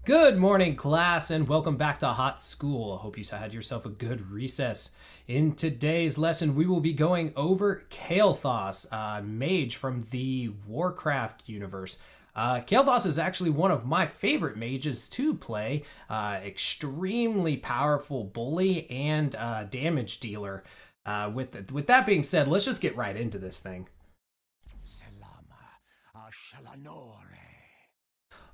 Good morning, class, and welcome back to Hot School. Hope you had yourself a good recess. In today's lesson, we will be going over Kael'thas, mage from the Warcraft universe. Kael'thas is actually one of my favorite mages to play. Extremely powerful bully and damage dealer. With that being said, let's just get right into this thing.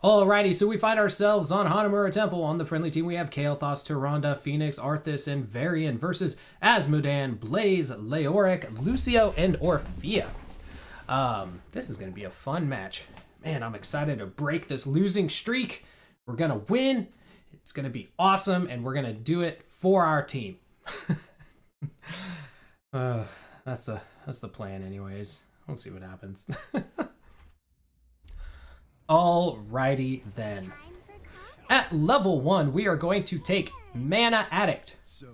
Alrighty, so we find ourselves on Hanamura Temple. On the friendly team, we have Kael'thas, Tyrande, Phoenix, Arthas, and Varian versus Asmodan, Blaze, Leoric, Lucio, and Orphea. This is going to be a fun match. Man, I'm excited to break this losing streak. We're going to win. It's going to be awesome, and we're going to do it for our team. That's the plan anyways. Let's see what happens. Alrighty then. At level 1, we are going to take Mana Addict. So,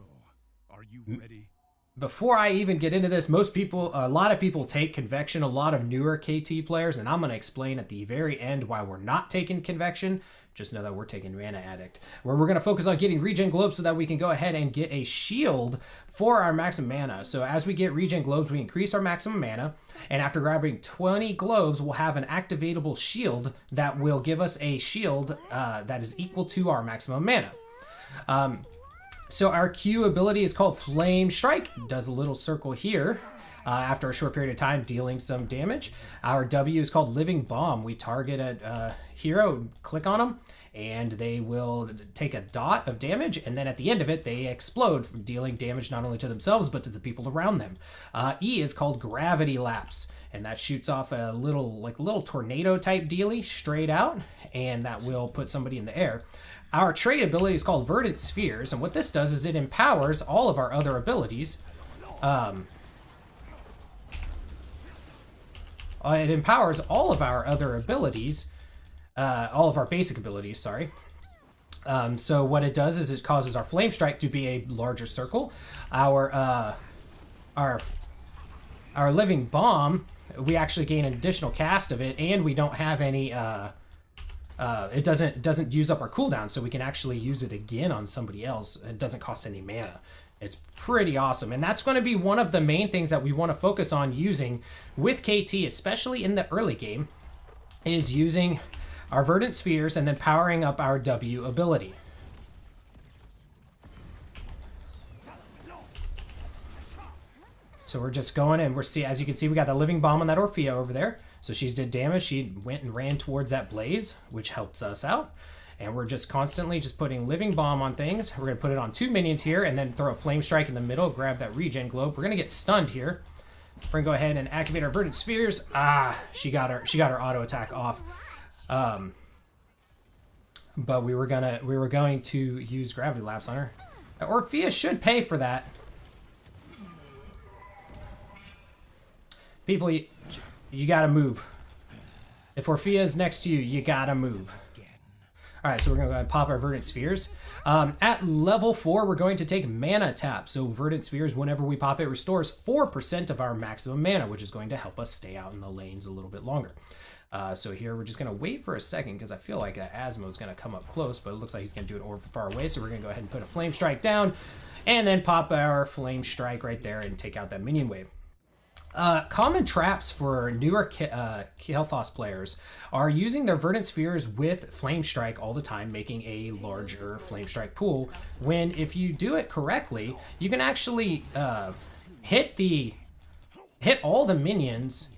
are you ready? Before I even get into this, a lot of people take Convection, a lot of newer KT players, and I'm going to explain at the very end why we're not taking Convection. Just know that we're taking Mana Addict, where we're going to focus on getting Regen Globes so that we can go ahead and get a shield for our maximum mana. So as we get Regen Globes, we increase our maximum mana, and after grabbing 20 globes, we'll have an activatable shield that will give us a shield that is equal to our maximum mana. So our Q ability is called Flame Strike. It does a little circle here. After a short period of time, dealing some damage. Our W is called Living Bomb. We target a hero, click on them, and they will take a dot of damage, and then at the end of it, they explode, dealing damage not only to themselves, but to the people around them. E is called Gravity Lapse, and that shoots off a little tornado type dealy straight out, and that will put somebody in the air. Our trait ability is called Verdant Spheres, and what this does is it empowers all of our other abilities. It empowers all of our other abilities, all of our basic abilities, sorry. So what it does is it causes our Flame Strike to be a larger circle. Our Living Bomb, we actually gain an additional cast of it, and we don't have any, it doesn't use up our cooldown, so we can actually use it again on somebody else. It doesn't cost any mana. It's pretty awesome, and that's going to be one of the main things that we want to focus on using with KT, especially in the early game, is using our Verdant Spheres and then powering up our W ability. So we're just going, and as you can see, we got the Living Bomb on that Orphea over there. So she's did damage. She went and ran towards that Blaze, which helps us out. And we're just constantly just putting Living Bomb on things. We're going to put it on 2 minions here and then throw a Flame Strike in the middle, grab that Regen Globe. We're going to get stunned here. We're going to go ahead and activate our Verdant Spheres. She got her auto attack off. But we were going to use Gravity Lapse on her. Orphea should pay for that. People, you got to move. If Orphea is next to you, you got to move. Alright, so we're going to go ahead and pop our Verdant Spheres. At level 4, we're going to take Mana Tap. So Verdant Spheres, whenever we pop it, restores 4% of our maximum mana, which is going to help us stay out in the lanes a little bit longer. So here we're just going to wait for a second because I feel like Asmo is going to come up close, but it looks like he's going to do it far away. So we're going to go ahead and put a Flame Strike down and then pop our Flame Strike right there and take out that minion wave. Common traps for newer Kael'thas players are using their Verdant Spheres with Flame Strike all the time, making a larger Flame Strike pool, when if you do it correctly, you can actually hit all the minions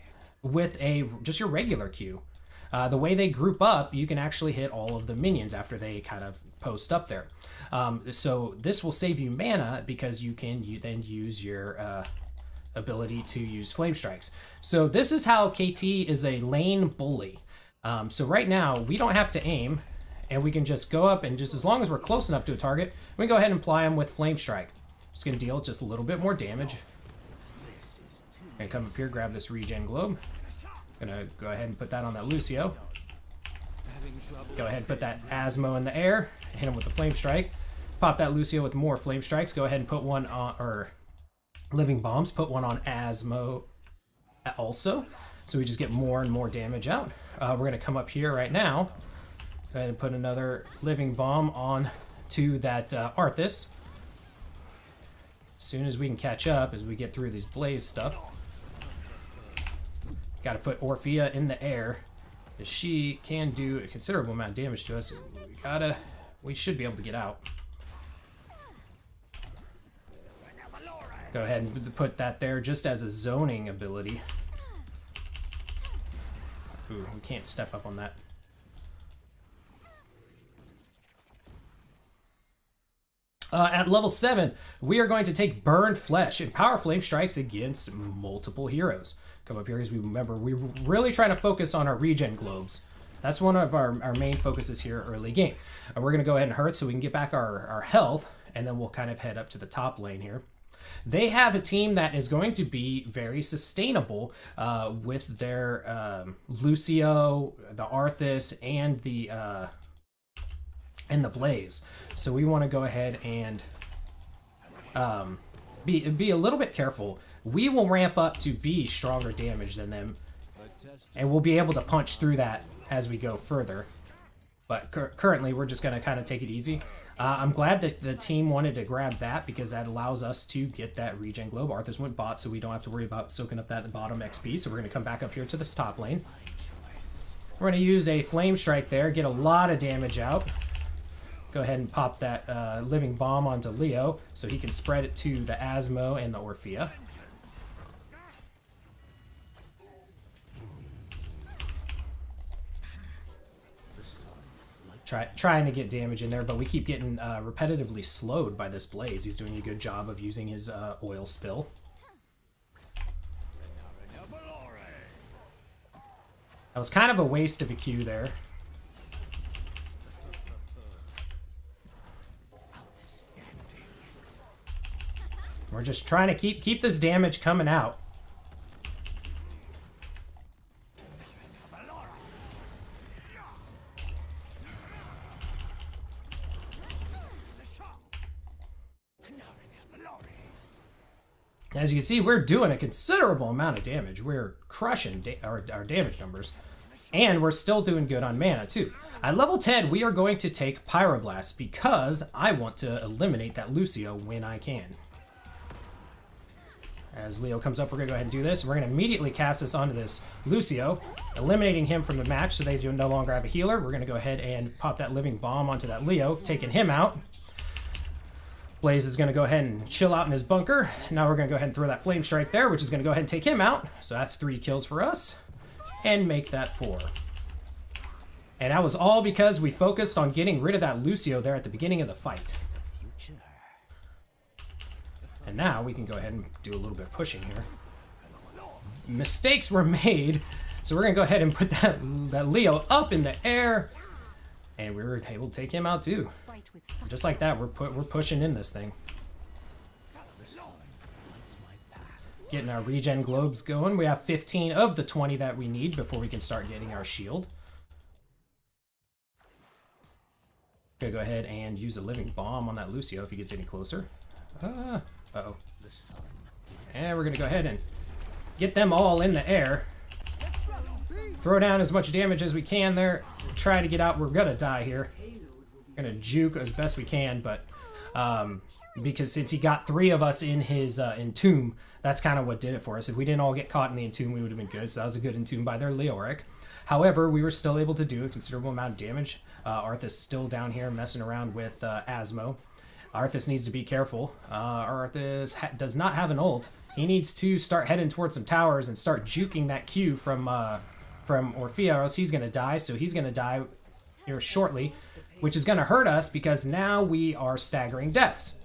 with just your regular Q. The way they group up, you can actually hit all of the minions after they kind of post up there. So this will save you mana because you can then use your ability to use Flame Strikes. So this is how KT is a lane bully. So right now we don't have to aim, and we can just go up, and just as long as we're close enough to a target, we can go ahead and apply him with Flame Strike. Just gonna deal just a little bit more damage. Gonna come up here, grab this Regen Globe. Gonna go ahead and put that on that Lucio. Go ahead and put that Asmo in the air, hit him with the Flame Strike. Pop that Lucio with more Flame Strikes. Go ahead and put one on, Living Bombs, put one on Asmo also. So we just get more and more damage out. We're going to come up here right now Go ahead and put another living bomb on to that HotS. As soon as we can catch up, as we get through these blaze stuff. Got to put Orphea in the air, as she can do a considerable amount of damage to us. We should be able to get out. Go ahead and put that there just as a zoning ability. Ooh, we can't step up on that. At level 7, we are going to take Burned Flesh and Power Flame strikes against multiple heroes. Come up here as we remember, we're really trying to focus on our regen globes. That's one of our main focuses here early game. We're going to go ahead and hurt so we can get back our health, and then we'll kind of head up to the top lane here. They have a team that is going to be very sustainable with their Lucio, the Arthas, and the Blaze. So we want to go ahead and be a little bit careful. We will ramp up to be stronger damage than them, and we'll be able to punch through that as we go further. But currently, we're just going to kind of take it easy. I'm glad that the team wanted to grab that because that allows us to get that regen globe. Arthas went bot, so we don't have to worry about soaking up that bottom XP. So we're going to come back up here to this top lane. We're going to use a flame strike there, get a lot of damage out. Go ahead and pop that living bomb onto Leo so he can spread it to the Asmo and the Orphea. Trying to get damage in there, but we keep getting repetitively slowed by this Blaze. He's doing a good job of using his oil spill. That was kind of a waste of a Q there. We're just trying to keep this damage coming out. As you can see, we're doing a considerable amount of damage. We're crushing our damage numbers. And we're still doing good on mana, too. At level 10, we are going to take Pyroblast because I want to eliminate that Lucio when I can. As Leo comes up, we're going to go ahead and do this. We're going to immediately cast this onto this Lucio, eliminating him from the match so they do no longer have a healer. We're going to go ahead and pop that living bomb onto that Leo, taking him out. Blaze is going to go ahead and chill out in his bunker. Now we're going to go ahead and throw that flame strike there, which is going to go ahead and take him out. So that's 3 kills for us. And make that 4. And that was all because we focused on getting rid of that Lucio there at the beginning of the fight. And now we can go ahead and do a little bit of pushing here. Mistakes were made, so we're going to go ahead and put that Leo up in the air. And we were able to take him out too. Just like that, we're pushing in this thing. Getting our regen globes going. We have 15 of the 20 that we need before we can start getting our shield. Gonna go ahead and use a living bomb on that Lucio if he gets any closer. Uh-oh. And we're gonna go ahead and get them all in the air. Throw down as much damage as we can there. Try to get out. We're gonna die here. We're gonna juke as best we can, but because since he got 3 of us in his entomb, that's kind of what did it for us. If we didn't all get caught in the entomb, we would have been good. So that was a good entomb by their Leoric. However, we were still able to do a considerable amount of damage. Arthas still down here messing around with Asmo. Arthas needs to be careful. Arthas does not have an ult. He needs to start heading towards some towers and start juking that Q from Orphea, or else he's going to die. So he's going to die here shortly, which is going to hurt us because now we are staggering deaths.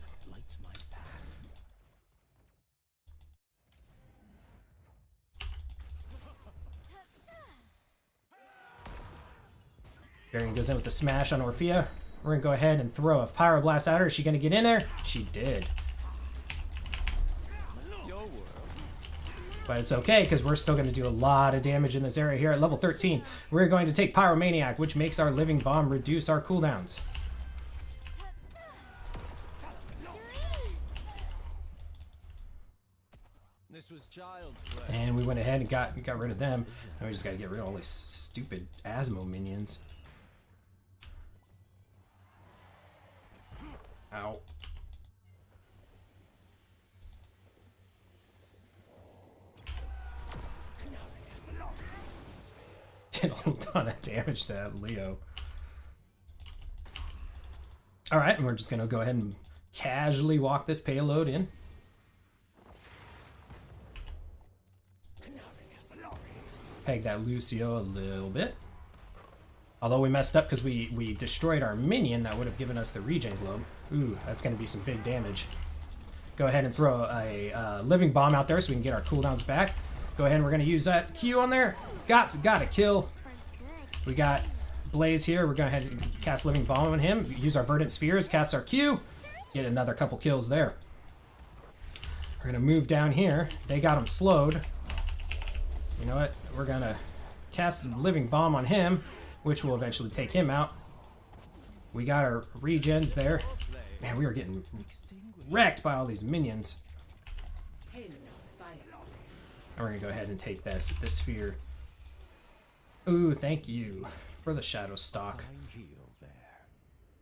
Varian goes in with the smash on Orphea. We're going to go ahead and throw a Pyroblast at her. Is she going to get in there? She did. But it's okay, because we're still going to do a lot of damage in this area here at level 13. We're going to take Pyromaniac, which makes our living bomb reduce our cooldowns. And we went ahead and got rid of them. Now we just got to get rid of all these stupid Asmo minions. did a ton of damage to that Leo. Alright, and we're just going to go ahead and casually walk this payload in. Peg that Lucio a little bit. Although we messed up because we destroyed our minion, that would have given us the regen globe. Ooh, that's going to be some big damage. Go ahead and throw a living bomb out there so we can get our cooldowns back. Go ahead and we're going to use that Q on there. Got a kill. We got Blaze here. We're going to go ahead and cast living bomb on him. Use our verdant spheres, cast our Q. Get another couple kills there. We're going to move down here. They got him slowed. You know what? We're going to cast a living bomb on him, which will eventually take him out. We got our regens there. Man, we are getting wrecked by all these minions. And we're going to go ahead and take this sphere. Ooh, thank you for the shadow stock.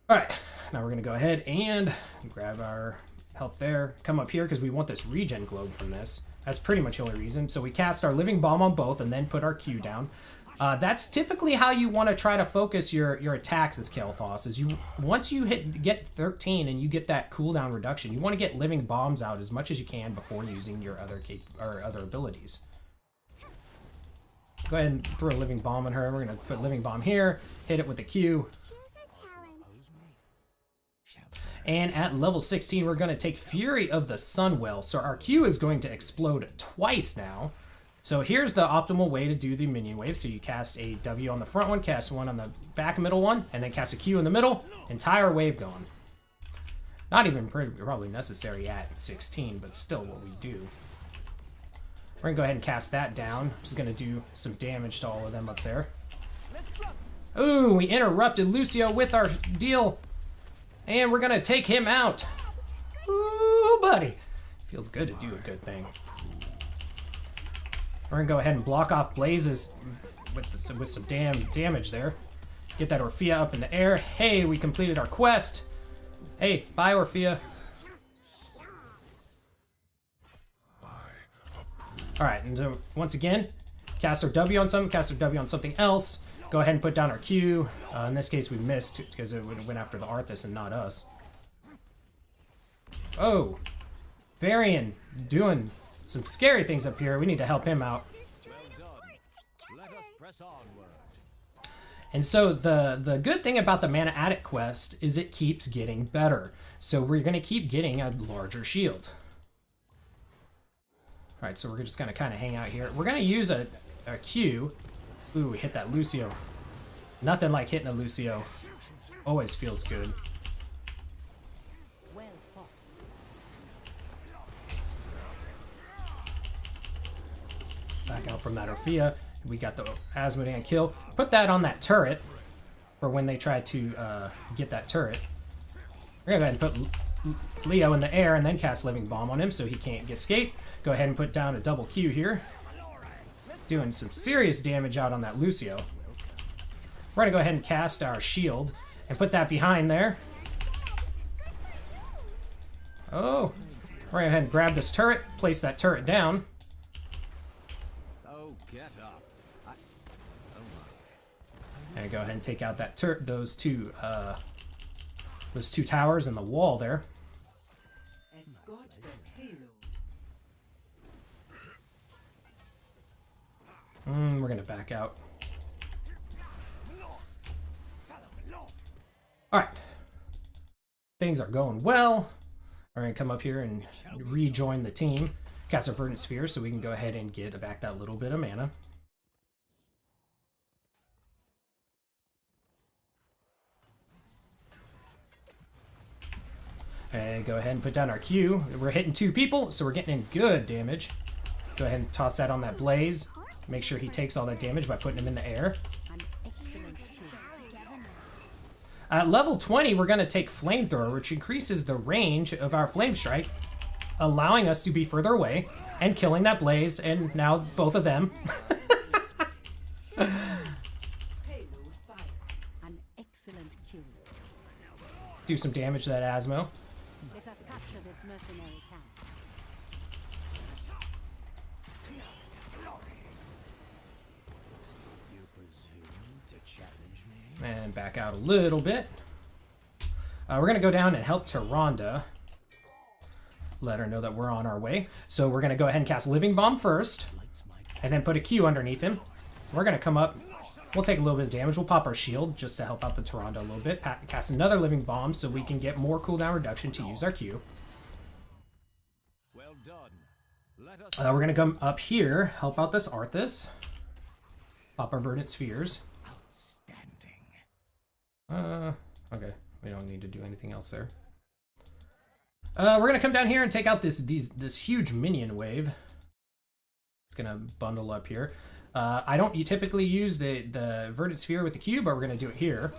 Alright, now we're going to go ahead and grab our health there. Come up here because we want this regen globe from this. That's pretty much the only reason. So we cast our living bomb on both and then put our Q down. That's typically how you want to try to focus your attacks as Kael'thas. Is once you get 13 and you get that cooldown reduction, you want to get living bombs out as much as you can before using your other abilities. Go ahead and throw a living bomb on her. We're going to put living bomb here, hit it with the Q. And at level 16, we're going to take Fury of the Sunwell. So our Q is going to explode twice now. So here's the optimal way to do the minion wave. So you cast a W on the front one, cast one on the back middle one, and then cast a Q in the middle. Entire wave going. Not even probably necessary at 16, but still what we do. We're going to go ahead and cast that down. Just going to do some damage to all of them up there. Ooh, we interrupted Lucio with our deal. And we're going to take him out. Ooh, buddy. Feels good to do a good thing. We're going to go ahead and block off Blazes with some damage there. Get that Orphea up in the air. Hey, we completed our quest. Hey, bye, Orphea. Alright, and so once again, cast our W on something, cast our W on something else. Go ahead and put down our Q. In this case, we missed because it went after the Arthas and not us. Oh, Varian doing some scary things up here. We need to help him out. And so the good thing about the Mana Addict quest is it keeps getting better. So we're going to keep getting a larger shield. All right, so we're just going to kind of hang out here. We're going to use a Q. Ooh, we hit that Lucio. Nothing like hitting a Lucio. Always feels good. Back out from that Orphea. We got the Asmodean kill. Put that on that turret for when they try to get that turret. We're going to go ahead and put Leo in the air and then cast Living Bomb on him so he can't escape. Go ahead and put down a double Q here. Doing some serious damage out on that Lucio. We're going to go ahead and cast our shield and put that behind there. Oh, we're going to go ahead and grab this turret, place that turret down. And go ahead and take out that those two towers and the wall there. We're gonna back out. All right, things are going well. We're gonna come up here and rejoin the team. Cast our Verdant Sphere so we can go ahead and get back that little bit of mana. And go ahead and put down our Q. We're hitting 2 people, so we're getting in good damage. Go ahead and toss that on that Blaze. Make sure he takes all that damage by putting him in the air. At level 20, we're going to take Flamethrower, which increases the range of our Flame Strike, allowing us to be further away and killing that Blaze, and now both of them. Do some damage to that Asmo. Let us capture this mercenary camp. And back out a little bit. We're going to go down and help Tyrande. Let her know that we're on our way. So we're going to go ahead and cast Living Bomb first. And then put a Q underneath him. We're going to come up. We'll take a little bit of damage. We'll pop our shield just to help out the Tyrande a little bit. Cast another Living Bomb so we can get more cooldown reduction to use our Q. Well done. We're going to come up here, help out this Arthas. Pop our Verdant Spheres. Okay. We don't need to do anything else there. We're going to come down here and take out this huge minion wave. It's going to bundle up here. I don't typically use the Verdant Sphere with the Q, but we're going to do it here.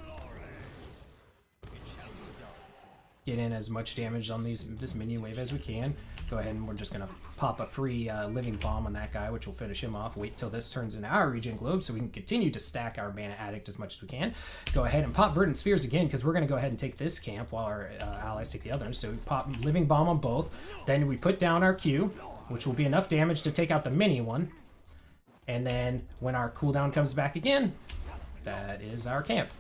Get in as much damage on this minion wave as we can. Go ahead and we're just going to pop a free Living Bomb on that guy, which will finish him off. Wait till this turns into our regen globe so we can continue to stack our Mana Addict as much as we can. Go ahead and pop Verdant Spheres again because we're going to go ahead and take this camp while our allies take the others. So we pop Living Bomb on both. Then we put down our Q, which will be enough damage to take out the mini one. And then when our cooldown comes back again, that is our camp.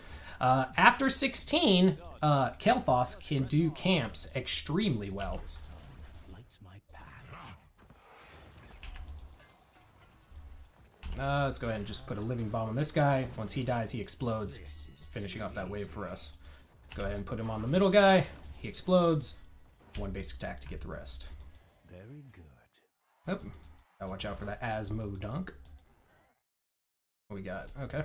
After 16, Kael'thas can do camps extremely well. Let's go ahead and just put a Living Bomb on this guy. Once he dies, he explodes, finishing off that wave for us. Go ahead and put him on the middle guy. He explodes. One basic attack to get the rest. Very good. Oh, gotta watch out for that Asmo dunk. What we got? Okay.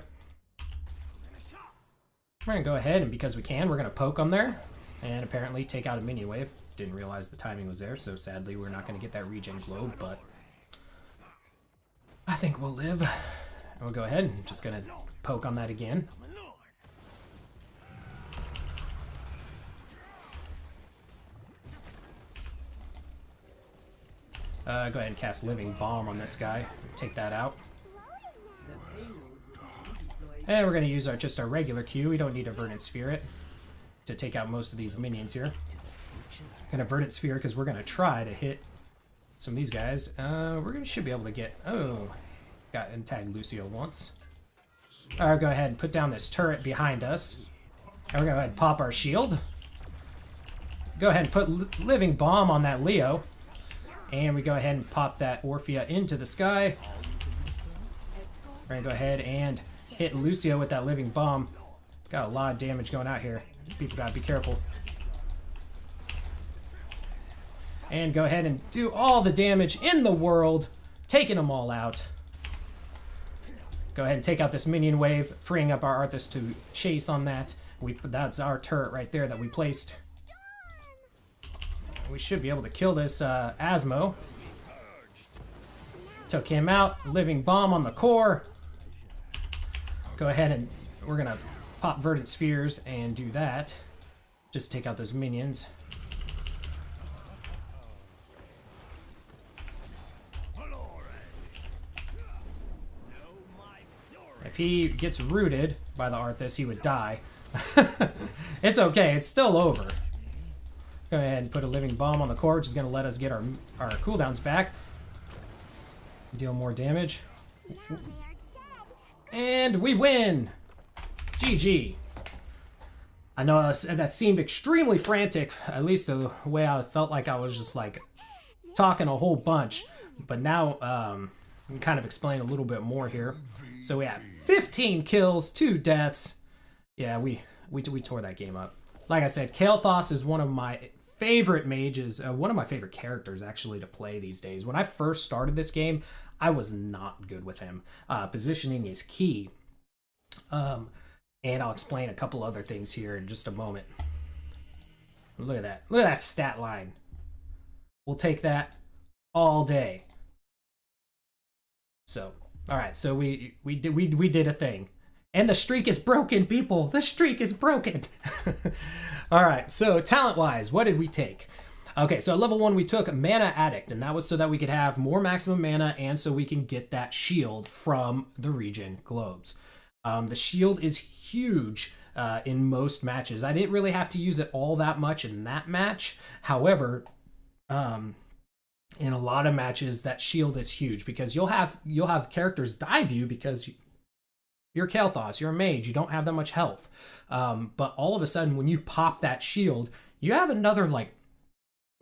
We're gonna go ahead and because we can, we're gonna poke on there and apparently take out a mini wave. Didn't realize the timing was there, so sadly we're not gonna get that regen globe, but I think we'll live. And we'll go ahead and just gonna poke on that again. Go ahead and cast Living Bomb on this guy. Take that out. And we're going to use just our regular Q. We don't need a Verdant Sphere it to take out most of these minions here. Going to Verdant Sphere because we're going to try to hit some of these guys. Should be able to get... Oh, got and tagged Lucio once. Alright, go ahead and put down this turret behind us. And we're going to go ahead and pop our shield. Go ahead and put Living Bomb on that Leo. And we go ahead and pop that Orphea into the sky. We're going to go ahead and hit Lucio with that Living Bomb. Got a lot of damage going out here. People gotta be careful. And go ahead and do all the damage in the world, taking them all out. Go ahead and take out this minion wave, freeing up our Arthas to chase on that. That's our turret right there that we placed. We should be able to kill this Asmo. Took him out. Living Bomb on the core. Go ahead and we're gonna pop Verdant Spheres and do that. Just take out those minions. If he gets rooted by the Arthas, he would die. It's okay, it's still over. Go ahead and put a Living Bomb on the core, which is gonna let us get our cooldowns back. Deal more damage. And we win! GG. I know that seemed extremely frantic, at least the way I felt like I was just like talking a whole bunch. But now, I can kind of explain a little bit more here. So we had 15 kills, 2 deaths. Yeah, we tore that game up. Like I said, Kael'thas is one of my favorite mages, one of my favorite characters actually to play these days. When I first started this game, I was not good with him. Positioning is key. And I'll explain a couple other things here in just a moment. Look at that. Look at that stat line. We'll take that all day. So, all right. So we did a thing. And the streak is broken, people. The streak is broken. All right. So talent-wise, what did we take? Okay, so at level 1, we took Mana Addict, and that was so that we could have more maximum mana and so we can get that shield from the regen globes. The shield is huge in most matches. I didn't really have to use it all that much in that match. However, in a lot of matches, that shield is huge because you'll have characters dive you because You're Kael'thas, you're a mage, you don't have that much health. But all of a sudden, when you pop that shield, you have another, like,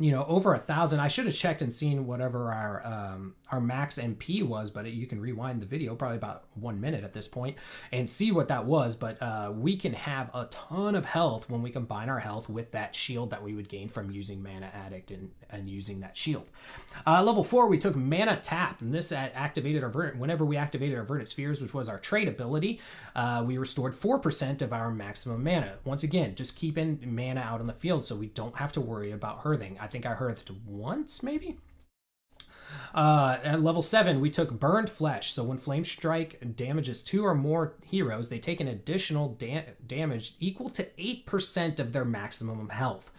over 1,000. I should have checked and seen whatever our max MP was, but you can rewind the video, probably about 1 minute at this point, and see what that was. But we can have a ton of health when we combine our health with that shield that we would gain from using Mana Addict and using that shield. Level 4, we took Mana Tap, and this activated our Verdant. Whenever we activated our Verdant Spheres, which was our trait ability, we restored 4% of our maximum mana. Once again, just keeping mana out on the field so we don't have to worry about hearthing. I think I hearthed once, maybe? At level 7, we took Burned Flesh. So when Flame Strike damages 2 or more heroes, they take an additional damage equal to 8% of their maximum health.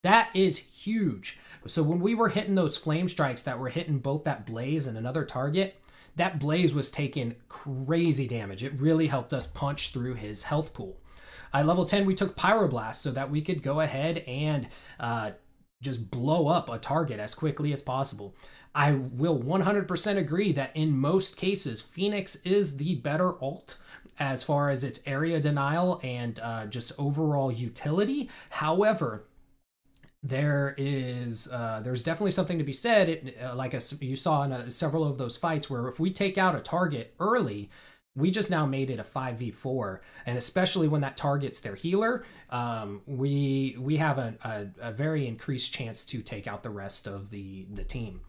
That is huge. So when we were hitting those Flame Strikes that were hitting both that Blaze and another target, that Blaze was taking crazy damage. It really helped us punch through his health pool. At level 10, we took Pyroblast so that we could go ahead and just blow up a target as quickly as possible. I will 100% agree that in most cases, Phoenix is the better ult as far as its area denial and just overall utility. However, there's definitely something to be said, you saw in several of those fights, where if we take out a target early, we just now made it a 5v4, and especially when that target's their healer, we have a very increased chance to take out the rest of the team.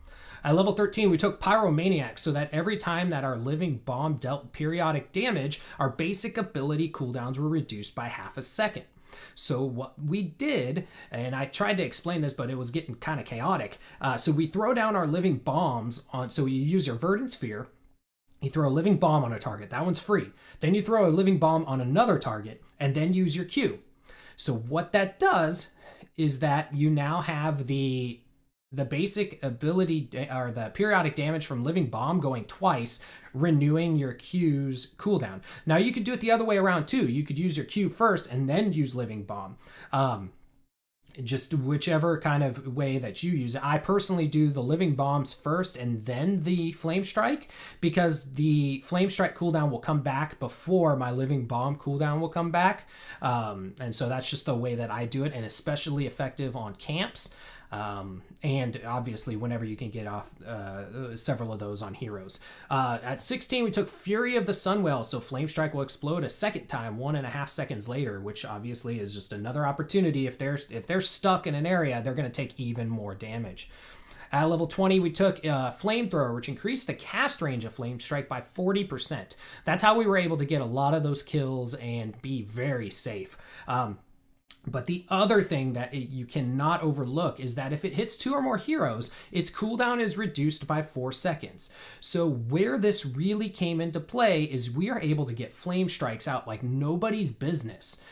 At level 13, we took Pyromaniac so that every time that our Living Bomb dealt periodic damage, our basic ability cooldowns were reduced by half a second. So what we did, and I tried to explain this, but it was getting kind of chaotic. So we throw down our Living Bombs on, so you use your Verdant Sphere, you throw a Living Bomb on a target, that one's free. Then you throw a Living Bomb on another target, and then use your Q. So what that does is that you now have the basic ability, or the periodic damage from Living Bomb going twice, renewing your Q's cooldown. Now you could do it the other way around too. You could use your Q first and then use Living Bomb. Just whichever kind of way that you use it. I personally do the Living Bombs first and then the Flame Strike, because the Flame Strike cooldown will come back before my Living Bomb cooldown will come back. And so that's just the way that I do it, and especially effective on camps. And obviously whenever you can get off several of those on heroes. At 16, we took Fury of the Sunwell, so Flame Strike will explode a second time 1.5 seconds later, which obviously is just another opportunity. If they're stuck in an area, they're going to take even more damage. At level 20, we took Flamethrower, which increased the cast range of Flame Strike by 40%. That's how we were able to get a lot of those kills and be very safe. But the other thing that you cannot overlook is that if it hits 2 or more heroes, its cooldown is reduced by 4 seconds. So where this really came into play is we are able to get Flame Strikes out like nobody's business,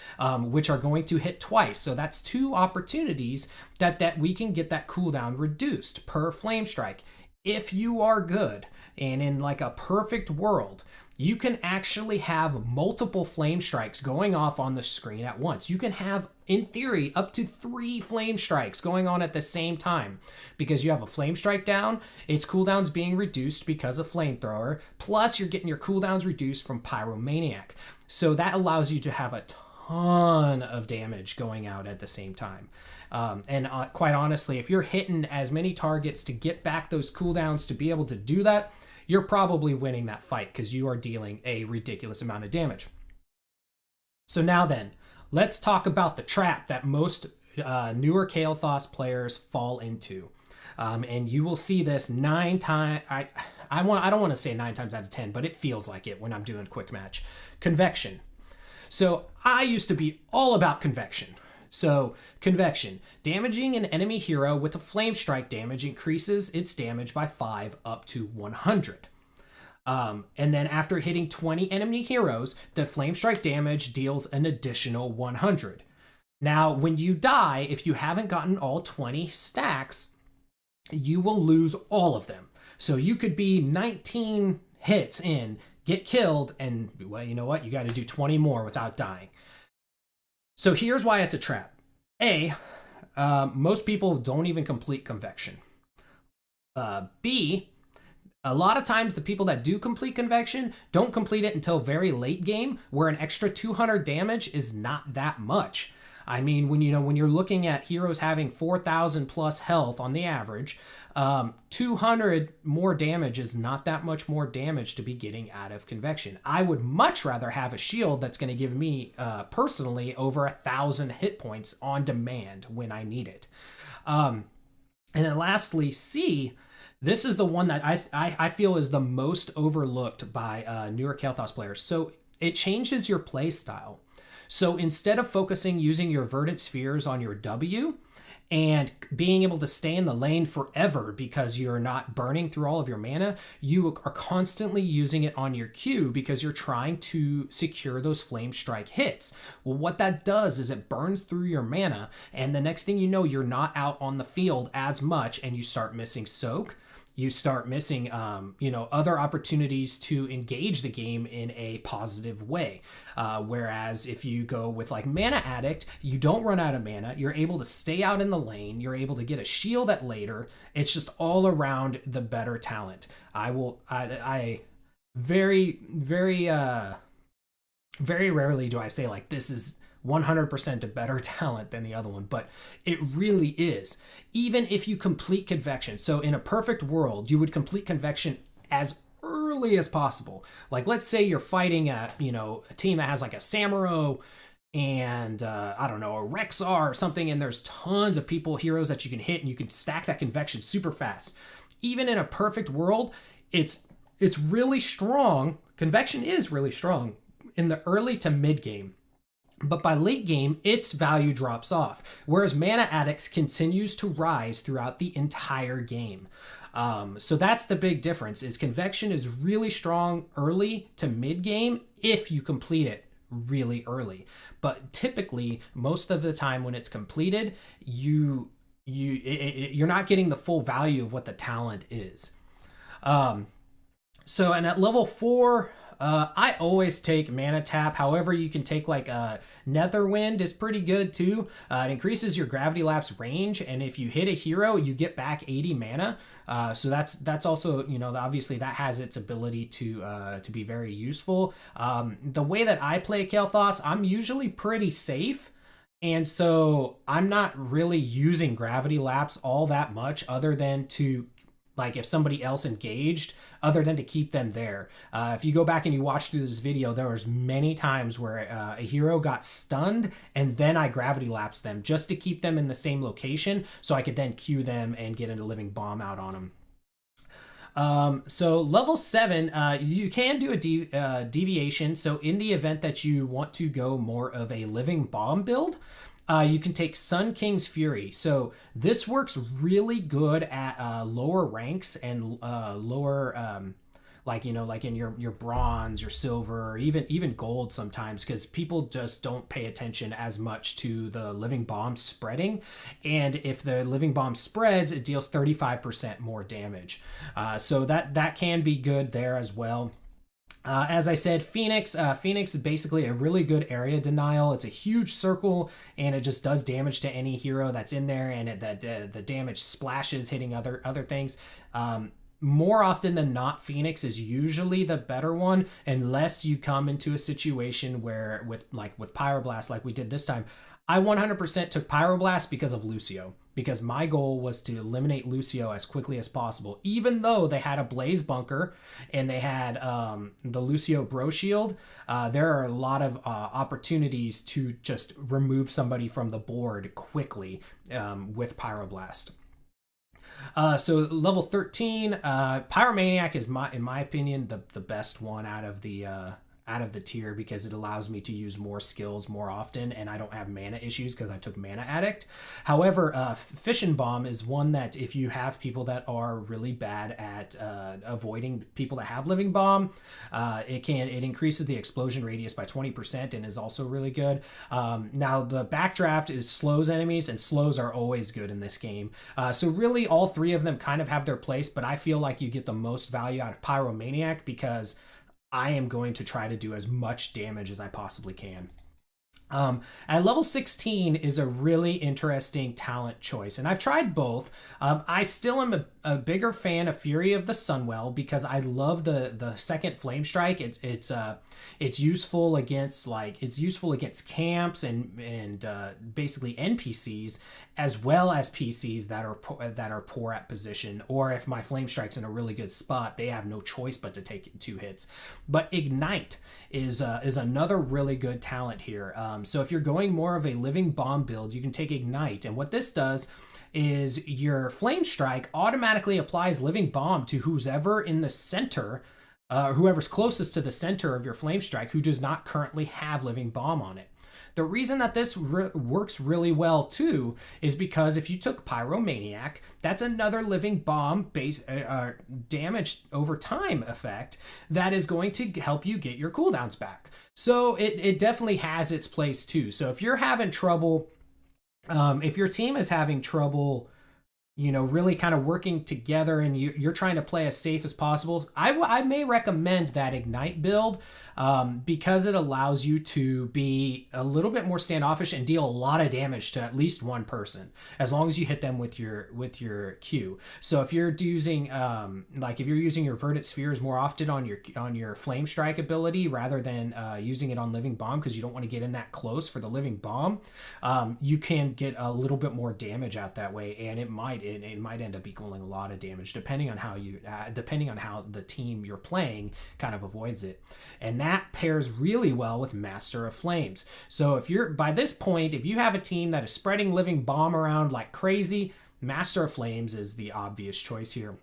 which are going to hit twice. So that's 2 opportunities that we can get that cooldown reduced per Flame Strike. If you are good, and in like a perfect world, you can actually have multiple Flame Strikes going off on the screen at once. You can have, in theory, up to 3 Flame Strikes going on at the same time, because you have a Flame Strike down, its cooldown's being reduced because of Flamethrower, plus you're getting your cooldowns reduced from Pyromaniac. So that allows you to have a ton of damage going out at the same time. And quite honestly, if you're hitting as many targets to get back those cooldowns to be able to do that, you're probably winning that fight because you are dealing a ridiculous amount of damage. So now then, let's talk about the trap that most newer Kael'thas players fall into. And you will see this 9 times. I don't want to say 9 times out of 10, but it feels like it when I'm doing quick match. Convection. So I used to be all about convection. So, Convection. Damaging an enemy hero with a Flame Strike damage increases its damage by 5 up to 100. And then after hitting 20 enemy heroes, the Flame Strike damage deals an additional 100. Now, when you die, if you haven't gotten all 20 stacks, you will lose all of them. So you could be 19 hits in, get killed, and, well, you know what? You got to do 20 more without dying. So here's why it's a trap. Most people don't even complete Convection. B, A lot of times the people that do complete Convection don't complete it until very late game, where an extra 200 damage is not that much. I mean, when you're looking at heroes having 4,000 plus health on the average, 200 more damage is not that much more damage to be getting out of Convection. I would much rather have a shield that's going to give me personally over 1,000 hit points on demand when I need it. And then lastly, C. This is the one that I feel is the most overlooked by newer Kael'thas players. So it changes your play style. So instead of focusing using your verdant spheres on your W and being able to stay in the lane forever because you're not burning through all of your mana, you are constantly using it on your Q because you're trying to secure those flame strike hits. Well, what that does is it burns through your mana, and the next thing you know, you're not out on the field as much, and you start missing soak. You start missing, other opportunities to engage the game in a positive way. Whereas if you go with like Mana Addict, you don't run out of mana. You're able to stay out in the lane. You're able to get a shield at later. It's just all around the better talent. I very, very, very rarely do I say like this is 100% a better talent than the other one, but it really is. Even if you complete Convection, so in a perfect world, you would complete Convection as early as possible. Like, let's say you're fighting a team that has like a Samuro and I don't know, a Rexar or something, and there's tons of heroes that you can hit, and you can stack that Convection super fast. Even in a perfect world, it's really strong. Convection is really strong in the early to mid game. But by late game, its value drops off, whereas Mana Addicts continues to rise throughout the entire game. So that's the big difference, is Convection is really strong early to mid game if you complete it really early. But typically, most of the time when it's completed, you're not getting the full value of what the talent is. And at level 4, I always take Mana Tap. However, you can take like Netherwind is pretty good too. It increases your Gravity Lapse range, and if you hit a hero, you get back 80 mana. So that's also, obviously that has its ability to be very useful. The way that I play Kael'thas, I'm usually pretty safe. And so I'm not really using Gravity Lapse all that much, other than to, like, if somebody else engaged, other than to keep them there. If you go back and you watch through this video, there was many times where a hero got stunned and then I Gravity Lapsed them just to keep them in the same location so I could then Q them and get a living bomb out on them. So level 7, you can do a deviation. So in the event that you want to go more of a living bomb build, you can take Sun King's Fury. So this works really good at lower ranks and lower, like in your bronze, your silver, or even gold sometimes, because people just don't pay attention as much to the living bomb spreading. And if the living bomb spreads, it deals 35% more damage. So that can be good there as well. As I said, Phoenix is basically a really good area denial. It's a huge circle, and it just does damage to any hero that's in there, and the damage splashes hitting other things. More often than not, Phoenix is usually the better one, unless you come into a situation where with Pyroblast, like we did this time. I 100% took Pyroblast because of Lucio, because my goal was to eliminate Lucio as quickly as possible. Even though they had a Blaze Bunker and they had the Lucio Bro Shield, there are a lot of opportunities to just remove somebody from the board quickly with Pyroblast. So level 13, Pyromaniac is in my opinion the best one out of the tier, because it allows me to use more skills more often, and I don't have mana issues because I took Mana Addict. However, Fission Bomb is one that if you have people that are really bad at avoiding people that have Living Bomb, it increases the explosion radius by 20% and is also really good. Now the backdraft slows enemies, and slows are always good in this game. So really all three of them kind of have their place, but I feel like you get the most value out of Pyromaniac because I am going to try to do as much damage as I possibly can. At level 16 is a really interesting talent choice, and I've tried both. I still am a bigger fan of Fury of the Sunwell because I love the second Flame Strike. It's useful against camps and basically NPCs as well as PCs that are poor at position, or if my Flame Strike's in a really good spot, they have no choice but to take 2 hits. But Ignite is another really good talent here. So if you're going more of a Living Bomb build, you can take Ignite, and what this does is your Flame Strike automatically applies Living Bomb to whoever in the center, whoever's closest to the center of your Flame Strike who does not currently have Living Bomb on it. The reason that this works really well too is because if you took Pyromaniac, that's another Living Bomb base damage over time effect that is going to help you get your cooldowns back. So it definitely has its place too. So if you're having trouble, if your team is having trouble, really kind of working together and you're trying to play as safe as possible, I may recommend that Ignite build because it allows you to be a little bit more standoffish and deal a lot of damage to at least one person, as long as you hit them with your Q. So if you're using if you're using your Verdant Spheres more often on your Flame Strike ability rather than using it on Living Bomb because you don't want to get in that close for the Living Bomb, you can get a little bit more damage out that way, and it might end up equaling a lot of damage depending on how the team you're playing kind of avoids it. And that pairs really well with Master of Flames. So if you have a team that is spreading Living Bomb around like crazy, Master of Flames is the obvious choice here.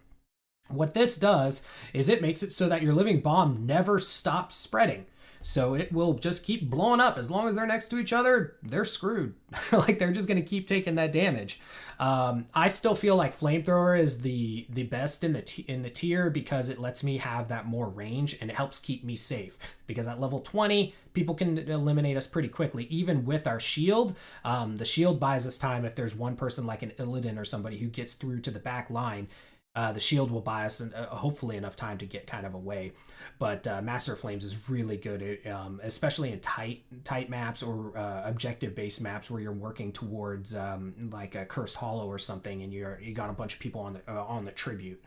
What this does is it makes it so that your Living Bomb never stops spreading. So it will just keep blowing up. As long as they're next to each other, they're screwed. Like, they're just going to keep taking that damage. I still feel like Flamethrower is the best in the tier because it lets me have that more range and it helps keep me safe. Because at level 20, people can eliminate us pretty quickly. Even with our shield, the shield buys us time if there's one person like an Illidan or somebody who gets through to the back line. The shield will buy us hopefully enough time to get kind of away. But Master of Flames is really good, especially in tight maps or objective-based maps where you're working towards like a Cursed Hollow or something, and you got a bunch of people on the tribute.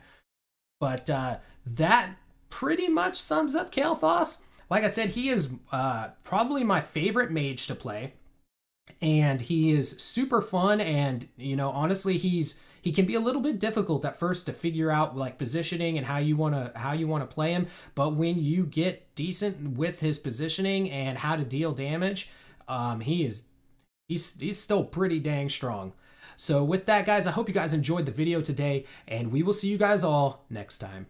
But that pretty much sums up Kael'thas. Like I said, he is probably my favorite mage to play, and he is super fun. And honestly, he can be a little bit difficult at first to figure out like positioning and how you want to play him. But when you get decent with his positioning and how to deal damage, he's still pretty dang strong. So with that, guys, I hope you guys enjoyed the video today, and we will see you guys all next time.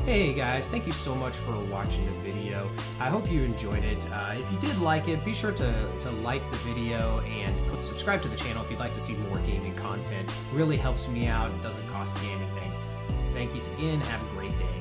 Hey guys, thank you so much for watching the video. I hope you enjoyed it. If you did like it, be sure to like the video and subscribe to the channel if you'd like to see more gaming content. It really helps me out. It doesn't cost me anything. Thank you again. Have a great day.